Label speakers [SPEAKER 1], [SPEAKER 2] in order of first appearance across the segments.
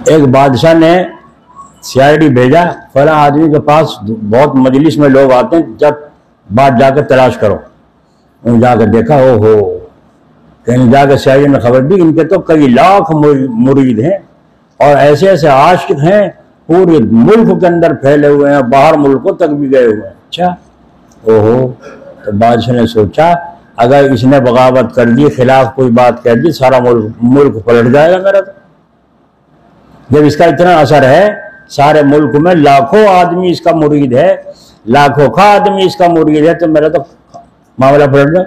[SPEAKER 1] एक बादशाह ने सीआईडी भेजा, फला आदमी के पास बहुत मजलिस में लोग आते हैं, जब बात जाकर तलाश करो। उन्होंने जाकर देखा, ओहो, कहीं जाकर सीआईडी ने खबर दी, इनके तो कई लाख मुरीद हैं और ऐसे ऐसे आशिक हैं, पूरे मुल्क के अंदर फैले हुए हैं, बाहर मुल्कों तक भी गए हुए हैं। अच्छा, ओहो। तो बादशाह ने सोचा, अगर इसने बगावत कर दी, खिलाफ कोई बात कह दी, सारा मुल्क पलट जाएगा मेरा। तो जब इसका इतना असर है, सारे मुल्क में लाखों आदमी इसका मुरीद है, लाखों का आदमी इसका मुरीद है, तो मेरा तो मामला पलट गया।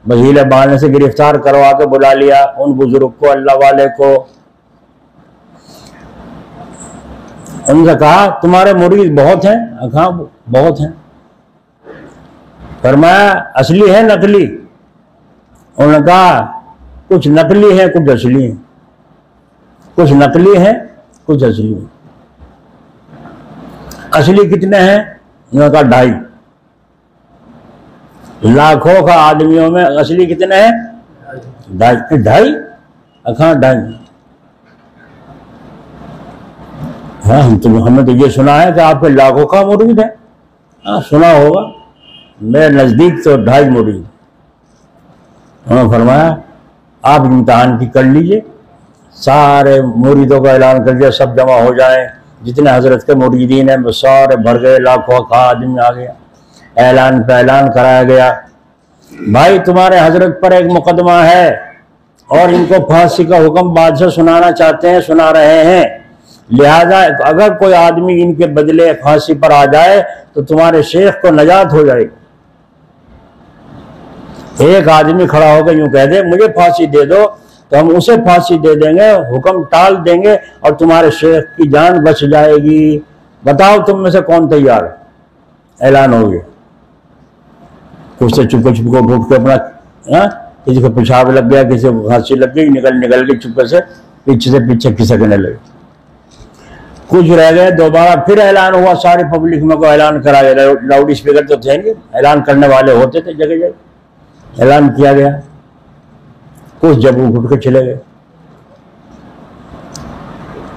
[SPEAKER 1] वजीले बाने से गिरफ्तार करवा के बुला लिया उन बुजुर्ग को, अल्लाह वाले को। उनसे कहा, तुम्हारे मुरीद बहुत हैं? कहा बहुत हैं। फरमाया, असली है नकली? उन्होंने कहा, कुछ नकली है कुछ असली है। कुछ नकली है कुछ असली है। असली कितने हैं? उन्होंने कहा 2.5 लाखों का आदमियों में असली कितने हैं? 2.5। अखा 2.5। हाँ, हमने तो ये सुना है कि आपके लाखों का मुरीद है। हाँ, सुना होगा, मेरे नजदीक तो 2.5 मुरीद। उन्होंने फरमाया, आप इम्तिहान की कर लीजिए, सारे मुरीदों का ऐलान कर दिया, सब जमा हो जाए, जितने हजरत के मुरीदीन हैं सारे भर गए, लाखों का आदमी आ गया। ऐलान पे ऐलान कराया गया, भाई तुम्हारे हजरत पर एक मुकदमा है और इनको फांसी का हुक्म बादशाह सुनाना चाहते हैं, सुना रहे हैं, लिहाजा अगर कोई आदमी इनके बदले फांसी पर आ जाए तो तुम्हारे शेख को नजात हो जाएगी। एक आदमी खड़ा होकर यूं कह दे, मुझे फांसी दे दो, तो हम उसे फांसी दे देंगे, हुक्म टाल देंगे और तुम्हारे शेख की जान बच जाएगी। बताओ तुम में से कौन तैयार है? ऐलान हो गया। कुछ से चुपके चुपके उठ के अपना, किसी को पेशाब लग गया, किसी को फांसी लग गई, निकल के चुपके से पीछे खिसकने लगे। कुछ रह गए, दोबारा फिर ऐलान हुआ, सारी पब्लिक में को ऐलान करा गया। लाउड स्पीकर तो थे नहीं, ऐलान करने वाले होते थे जगह जगह। ऐलान किया गया, कुछ जब उठ के चले गए।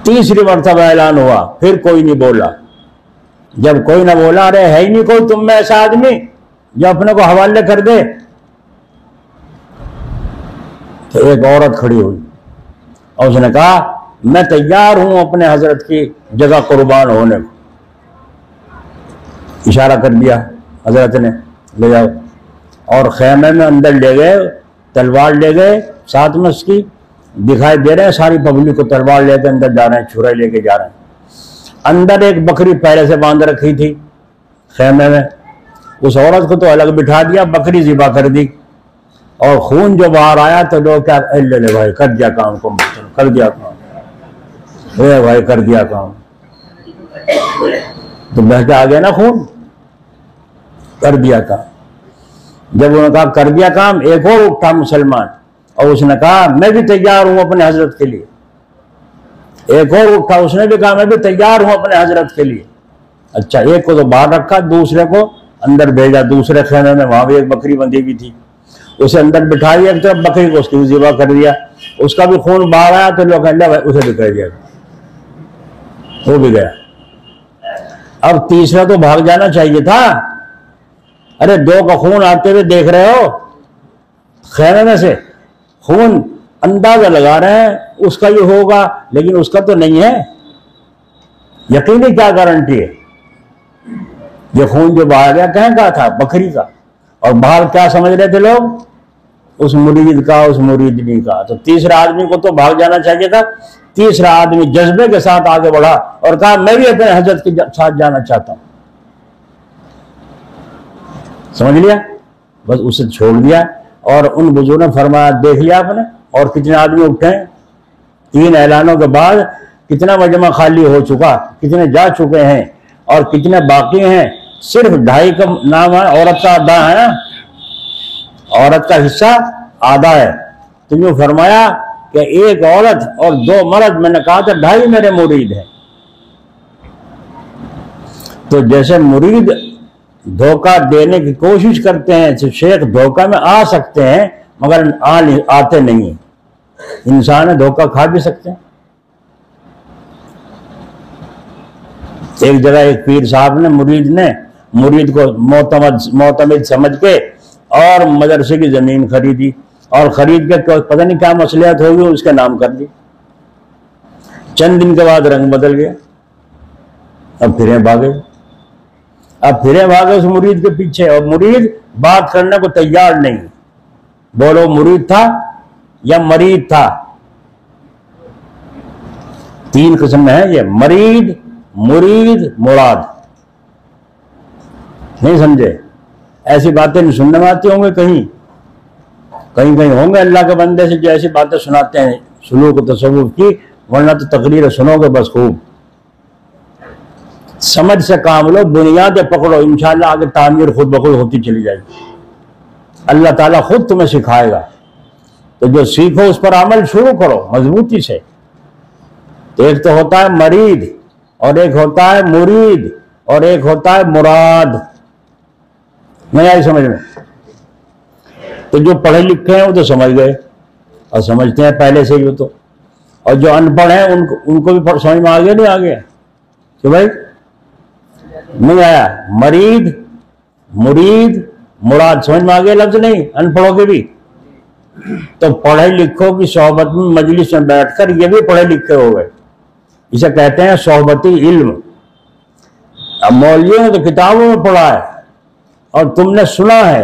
[SPEAKER 1] तीसरी मर्तबा ऐलान हुआ, फिर कोई नहीं बोला। जब कोई ना बोला, अरे है ही नहीं कोई तुम में ऐसा आदमी जो अपने को हवाले कर दे, तो एक औरत खड़ी हुई और उसने कहा, मैं तैयार हूं अपने हजरत की जगह कुर्बान होने को। इशारा कर दिया हजरत ने, ले जाओ। और खेमे में अंदर ले गए, तलवार ले गए, साथ में उसकी दिखाई दे रहे हैं, सारी पब्लिक को तलवार लेकर अंदर जा रहे हैं, छुरा लेके जा रहे हैं। अंदर एक बकरी पहले से बांध रखी थी खेमे में, उस औरत को तो अलग बिठा दिया, बकरी ज़िबा कर दी और खून जो बाहर आया तो लोग क्या, ले भाई कर दिया काम को, कर दिया काम, भाई कर दिया काम, तो बह के आ गया ना खून, कर दिया काम। जब उन्होंने कहा कर दिया काम, एक और उठा मुसलमान और उसने कहा, मैं भी तैयार हूं अपने हजरत के लिए। एक और उठा, उसने भी कहा, मैं भी तैयार हूं अपने हजरत के लिए। अच्छा, एक को तो बाहर रखा, दूसरे को अंदर भेजा, दूसरे खेमे में, वहां भी एक बकरी बंधी हुई थी, उसे अंदर बिठाई, एक तरफ बकरी को उसकी ज़िबा कर दिया, उसका भी खून बाहर आया तो लोग कहते उसे भी कर दिया, वो भी गया। अब तीसरा तो भाग जाना चाहिए था। अरे 2 का खून आते हुए देख रहे हो, खेमे में से खून अंदाजा लगा रहे हैं उसका ये होगा, लेकिन उसका तो नहीं है। यकीनी क्या गारंटी है? ये खून जो बाहर गया कहीं का था? बकरी का। और बाहर क्या समझ रहे थे लोग? उस मुरीद का, उस मुरीदनी का। तो तीसरा आदमी को तो भाग जाना चाहिए था। तीसरा आदमी जज्बे के साथ आगे बढ़ा और कहा, मैं भी अपने हजरत के साथ जाना चाहता हूं। समझ लिया? बस उसे छोड़ दिया। और उन बुजुर्गों ने फरमाया, देख लिया आपने और कितने आदमी उठे? 3 ऐलानों के बाद कितना मजमा खाली हो चुका, कितने जा चुके हैं और कितने बाकी हैं। सिर्फ 2.5 का नाम है, औरत का आधा है ना, औरत का हिस्सा आधा है। तुमने फरमाया कि एक औरत और 2 मर्द, मैंने कहा था 2.5 मेरे मुरीद हैं। तो जैसे मुरीद धोखा देने की कोशिश करते हैं, तो शेख धोखा में आ सकते हैं मगर आते नहीं। इंसान धोखा खा भी सकते हैं। एक जगह एक पीर साहब ने मुरीद को मोतमद समझ के और मदरसे की जमीन खरीदी, और खरीद के पता नहीं क्या मसलियत होगी उसके नाम कर दी। चंद दिन के बाद रंग बदल गया, अब फिरे भागे उस मुरीद के पीछे, और मुरीद बात करने को तैयार नहीं। बोलो मुरीद था या मरीद था? 3 किस्म में है ये, मरीद, मुरीद, मुराद। नहीं समझे? ऐसी बातें नहीं सुनने में आती होंगे, कहीं कहीं होंगे अल्लाह के बंदे से जो ऐसी बातें सुनाते हैं सुलूक तसव्वुफ की, वरना तो तकरीर सुनोगे बस खूब। समझ से काम लो, बुनियादें पकड़ो, इंशाअल्लाह आगे तामीर खुद ब खुद होती चली जाएगी। अल्लाह ताला खुद तुम्हें सिखाएगा। तो जो सीखो उस पर अमल शुरू करो मजबूती से। तो एक तो होता है मरीद, और एक होता है मुरीद, और एक होता है मुराद। नहीं आई समझ में? तो जो पढ़े लिखे हैं वो तो समझ गए, और समझते हैं पहले से ही तो, और जो अनपढ़ हैं उनको भी समझ में आ गया, नहीं आ गया कि भाई नहीं आया? मरीद, मुरीद, मुराद समझ में आ गया लफ्ज? नहीं, अनपढ़ों के भी। तो पढ़े लिखों की सोहबत में मजलिस में बैठकर ये भी पढ़े लिखे हो गए। इसे कहते हैं सोहबती इल्म। अब मौलवियों ने तो किताबों में पढ़ा है और तुमने सुना है,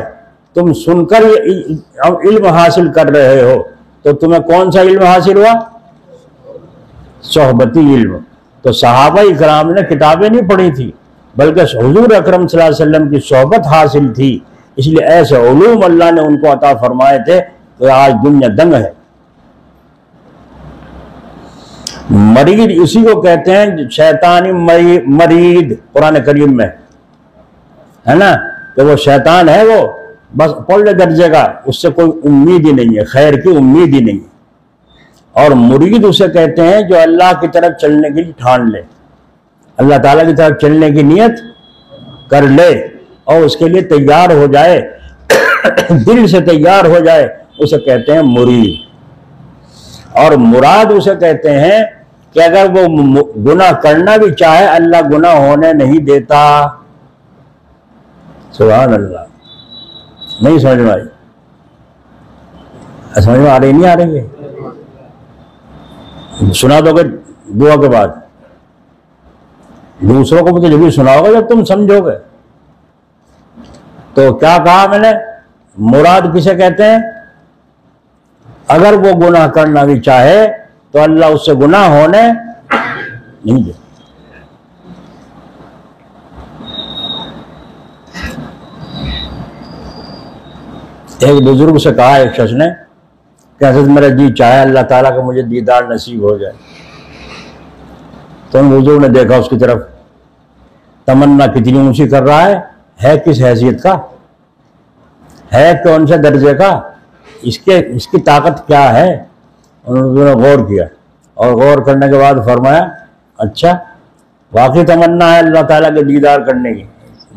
[SPEAKER 1] तुम सुनकर इल्म हासिल कर रहे हो, तो तुम्हें कौन सा इल्म हासिल हुआ? सोहबती इल्म। तो सहाबा इकराम ने किताबें नहीं पढ़ी थी, बल्कि हुजूर अकरम सल्लल्लाहु अलैहि वसल्लम की सोहबत हासिल थी। इसलिए ऐसे उलूम अल्लाह ने उनको अता फरमाए थे तो आज दुनिया दंग है। मरीद इसी को कहते हैं, शैतानी मरीद कुरान करीम में है ना, तो वो शैतान है, वो बस पौले दर्जे का, उससे कोई उम्मीद ही नहीं है, खैर की उम्मीद ही नहीं है। और मुरीद उसे कहते हैं जो अल्लाह की तरफ चलने के लिए ठान ले, अल्लाह ताला की तरफ चलने की नियत कर ले और उसके लिए तैयार हो जाए दिल से तैयार हो जाए, उसे कहते हैं मुरीद। और मुराद उसे कहते हैं कि अगर वो गुनाह करना भी चाहे, अल्लाह गुनाह होने नहीं देता। सुभान अल्लाह। नहीं समझ में आई? समझ में आ रही? नहीं आ रही है? सुना दोगे दुआ के बाद? दूसरों को भी तो जब सुनाओगे जब तुम समझोगे। तो क्या कहा मैंने? मुराद किसे कहते हैं? अगर वो गुनाह करना भी चाहे तो अल्लाह उससे गुनाह होने नहीं दे। एक बुजुर्ग से कहा एक शख्स ने, कैसे मेरा जी चाहे अल्लाह ताला का मुझे दीदार नसीब हो जाए। तो उन बुजुर्ग ने देखा उसकी तरफ, तमन्ना कितनी ऊंची कर रहा है किस हैसियत का, है कौन से दर्जे का, इसकी ताकत क्या है। उन्होंने गौर किया और गौर करने के बाद फरमाया, अच्छा वाकई तमन्ना है अल्लाह ताला के दीदार करने की?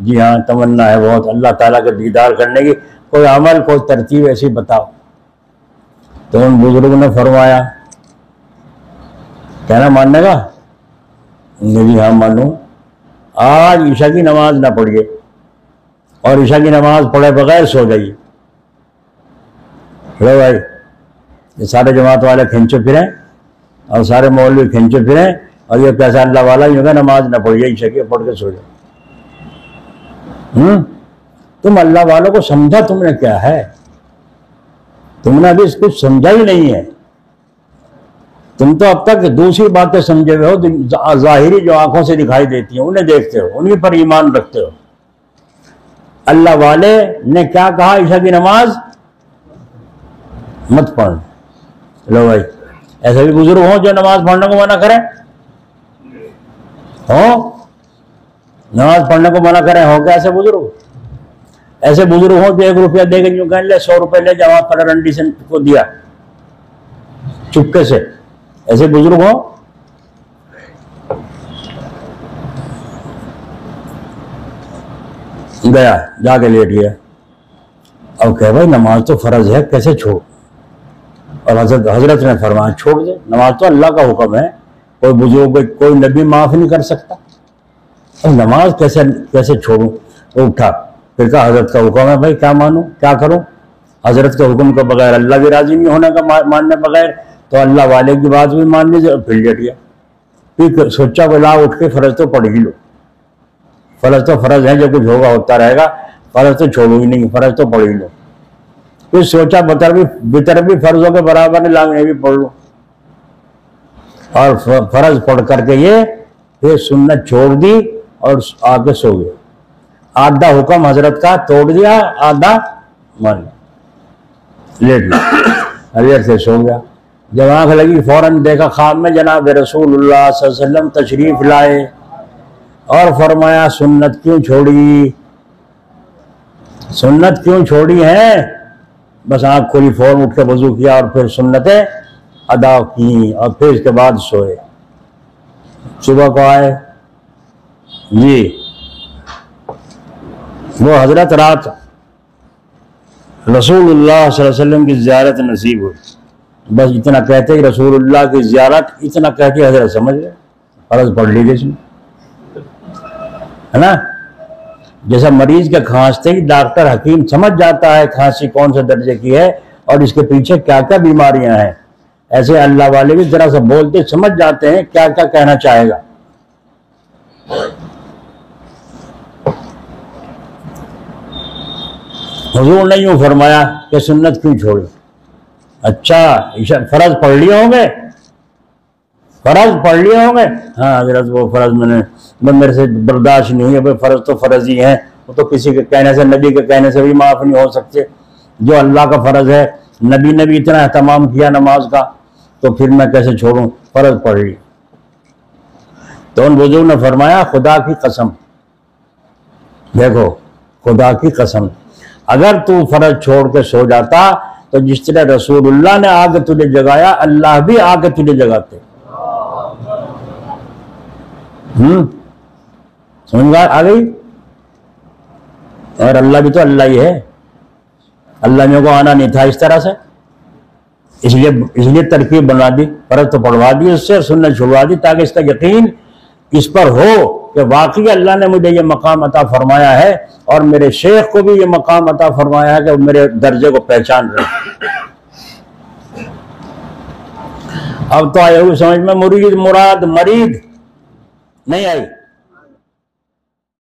[SPEAKER 1] जी हाँ तमन्ना है बहुत अल्लाह ताला के दीदार करने की, कोई अमल कोई तरतीब ऐसी बताओ। तो उन बुजुर्ग ने फरमाया, कहना मानने का? जी हाँ मानूं। आज ईशा की नमाज ना पढ़िए और ईशा की नमाज पढ़े बगैर सो जाइए। लो भाई, ये सारे जमात वाले खींचे फिरे और सारे मौलवी खींचे फिरे और ये कैसा अल्लाह वाला यूं नमाज ना पढ़िए, ईशा की पढ़ के सो जाए। तुम अल्लाह वालों को समझा तुमने क्या है? तुमने अभी कुछ समझा ही नहीं है। तुम तो अब तक दूसरी बातें समझे हुए हो, जाहिरी जो आंखों से दिखाई देती हैं उन्हें देखते हो, उन्हीं पर ईमान रखते हो। अल्लाह वाले ने क्या कहा? ईशा की नमाज मत पढ़। लो भाई, ऐसे भी बुजुर्ग हो जो नमाज पढ़ने को मना करें? हो नमाज पढ़ने को मना करें? हो क्या ऐसे बुजुर्ग? ऐसे बुजुर्ग हो जो 1 रुपया देकर यूं कह ले 100 रुपये ले जमा पर रंडी से को दिया चुपके से, ऐसे बुजुर्ग हो? गया जाके लेट गया। अब कह भाई नमाज तो फर्ज है, कैसे छोड़? और हजरत ने फरमाया छोड़ दे, नमाज तो अल्लाह का हुक्म है, कोई बुजुर्ग कोई नबी माफ नहीं कर सकता। और नमाज कैसे कैसे छोड़ूं? वो उठा, फिर कहा हजरत का हुक्म है भाई, क्या मानूं, क्या करूं? हजरत के हुक्म के बगैर अल्लाह भी राजी नहीं होने का, मानने बगैर तो अल्लाह वाले की बात भी मान लीजिए। फिर लेट गया। फिर सोचा बोला उठ के फर्ज तो पढ़ ही लो, फर्ज तो फर्ज है, जो कुछ होगा होता रहेगा, फर्ज तो छोड़ो ही नहीं, फर्ज तो पढ़ ही लो। फिर सोचा बितर भी फर्जों के बराबर नहीं लाऊं, ये भी पढ़ लो। और फर्ज पढ़ करके ये फिर सुन्नत छोड़ दी और आके सो गया। आधा हुक्म हजरत का तोड़ दिया, आधा मान लेट लिया, देर से सो गया। जब आंख लगी फौरन देखा ख्वाब में जनाब रसूलुल्लाह सल्लल्लाहु अलैहि वसल्लम तशरीफ लाए और फरमाया सुन्नत क्यों छोड़ी, सुन्नत क्यों छोड़ी है? बस आंख खोली, फौरन उठ के वजू किया और फिर सुन्नतें अदा की और फिर इसके बाद सोए। सुबह को आए जी, वो हजरत रात रसूलुल्लाह सल्लल्लाहु अलैहि वसल्लम की ज़ियारत नसीब हुई। बस इतना कहते ही रसूलुल्लाह की ज़ियारत, इतना कहते हजरत समझ गए, फर्ज पढ़ लीजिए इसमें, है ना। जैसा मरीज के खांसते ही डॉक्टर हकीम समझ जाता है खांसी कौन से दर्जे की है और इसके पीछे क्या क्या बीमारियां हैं, ऐसे अल्लाह वाले भी जरा सा बोलते समझ जाते हैं क्या क्या कहना चाहेगा। हुजूर ने यूं फरमाया कि सुन्नत क्यों छोड़ी? अच्छा, फर्ज पढ़ लिए होंगे, फर्ज पढ़ लिए होंगे। हाँ हजरत, वो फर्ज मेरे से बर्दाश्त नहीं है भाई, फर्ज तो फर्ज ही है, वो तो किसी के कहने से, नबी के कहने से भी माफ नहीं हो सकते। जो अल्लाह का फर्ज है, नबी ने भी इतना एहतमाम किया नमाज का, तो फिर मैं कैसे छोड़ूं? फर्ज पढ़ ली। तो उन बुजुर्ग ने फरमाया खुदा की कसम, देखो खुदा की कसम, अगर तू फर्ज छोड़ के सो जाता तो जिस तरह रसूलुल्लाह ने आगे तुझे जगाया, अल्लाह भी आगे तुझे जगाते। समझ आ गई? और अल्लाह भी तो अल्लाह ही है, अल्लाह में को आना नहीं था इस तरह से, इसलिए तरकीब बना दी, फर्ज तो पढ़वा दी उससे, सुन्नत छुड़वा दी, ताकि इसका यकीन इस पर हो कि वाकई अल्लाह ने मुझे ये मकाम अता फरमाया है और मेरे शेख को भी ये मकाम अता फरमाया है कि मेरे दर्जे को पहचान रहे। अब तो आए हुए समझ में मुरीद मुराद मरीद नहीं आई।